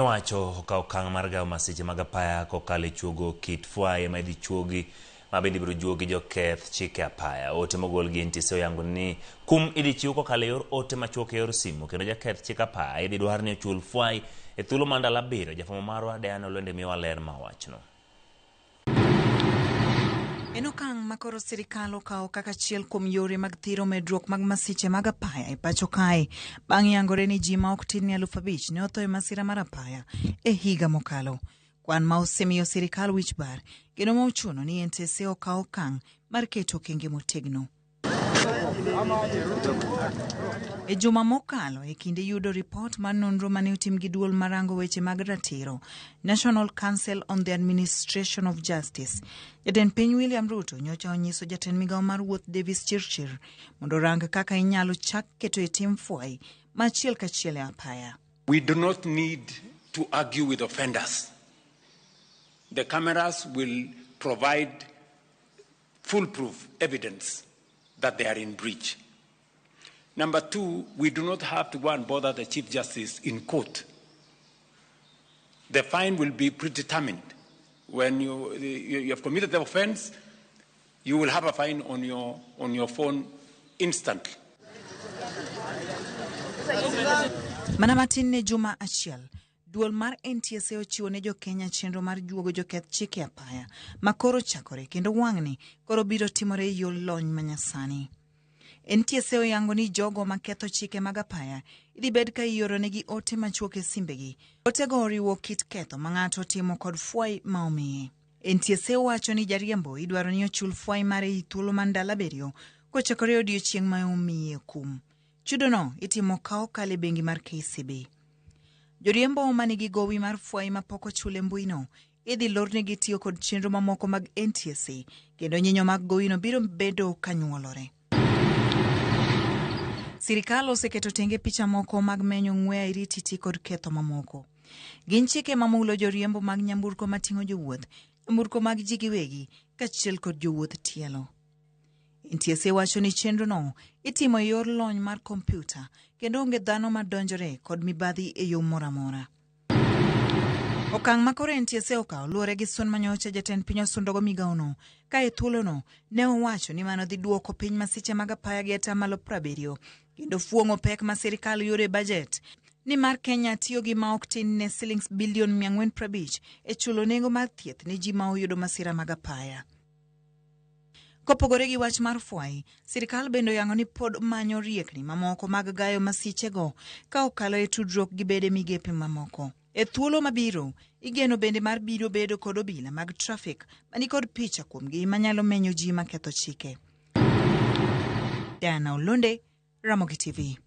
Wacho okao okang' mar gawo masiche mag apaya kokalo e chuogo kit fwai ma idhi chuogi ma bende ibiro juogi joketh chike apaya. Ote mogol gi NTSA oyango ni kum idhi chiw kokalo e yor ote machuok e yor simu, kendo jaketh chike apaya idhi dwar ni ochul fwai e thuolo mar ndalo 7. Jafwambo marwa Diana Olwende miyowa ler ma wachno. En okang' ma koro sirikal okawo kaka achiel kuom yore mag thiro medruok mag masiche mag apaya e pacho kae, bang' yangore ni ji ma ok tin ni 5,000 ne otho e masira mar apaya e higa mokalo. Kwan ma osemiyo sirikal wich bar, kendo ma ochuno ni NTSA okawo okang' mar keto okenge motegno. E juma mokalo, e kinde yudo ripot mar nonro mane otim gi duol marango weche mag ratiro, National Council on the Administration of Justice, Jatend piny William Ruto nyocha onyiso jatend migawo mar wuoth Davis Chirchir mondo rang kaka inyalo chak keto e tim fwai machiel kachiel e apaya. We do not need to argue with offenders. The cameras will provide foolproof evidence that they are in breach. Number 2, we do not have to go and bother the Chief Justice in court. The fine will be predetermined. When you have committed the offense, you will have a fine on your phone instantly. Manamatin ne juma achiel, duol mar NTSA ochiwo ne jo Kenya chenro mar juogo joketh chike apaya makoro chakore, kendo wang'ni koro biro timore e yor lony manyasani. NTSA oyango ni jogo maketho chike mag apaya idhi bed ka ioro negi ote machuok e simbegi. Otego oriwo kit ketho ma ng'ato timo kod fwai ma omiye. NTSA wacho ni jariembo idwaro ni ochul fwai mare e thuolo mar ndalo 7 kochakore odiechieng' ma omiye kum. Chudono itimo ka okalo e bengi mar KCB. Joriembo manigi gowi mar fwai ma pok ochul e mbuino idhi lornegi tiyo kod chenro mamoko mag NTSA, kendo nyinyo mag gowino biro bedo kanyuolore. Sirikal oseketo tenge picha moko mag menyo ng'we airititi kod ketho mamoko. Gin chike mamulo joriembo mag nyamburko mating'o jowuoth, nyamburko mag ji giwegi, kaachiel kod jowuoth tielo. NTSA wacho ni chenrono itimo e yor lony mar kompyuta, kendo onge dhano madonjore kod mibadhi e yo moro amora. Okang' ma koro NTSA okawo luwore gi Sun Manyocha, jatend piny osundogo migawono, ka e thuolono ne owacho ni mano dhi duoko piny masiche mag apaya gi 70%, kendo fuong'o pek ma sirikal yudo e bajet, ni mar Kenya tiyo gi ma ok tin ne shillings bilion 450 e chulo nengo mar thieth ne ji ma oyudo masira mag apaya. Kopogore gi wach mar fwai, sirikal bende oyango ni pod manyo riekni mamoko mag gayo masichego ka okalo e tudruok gi bede migepe mamoko. E thuolo mabiro, igeno bende mar biro bedo kod obila mag trafik mani kod picha kuomgi manyalo menyo ji maketho chike. Diana Olwende, Ramogi TV.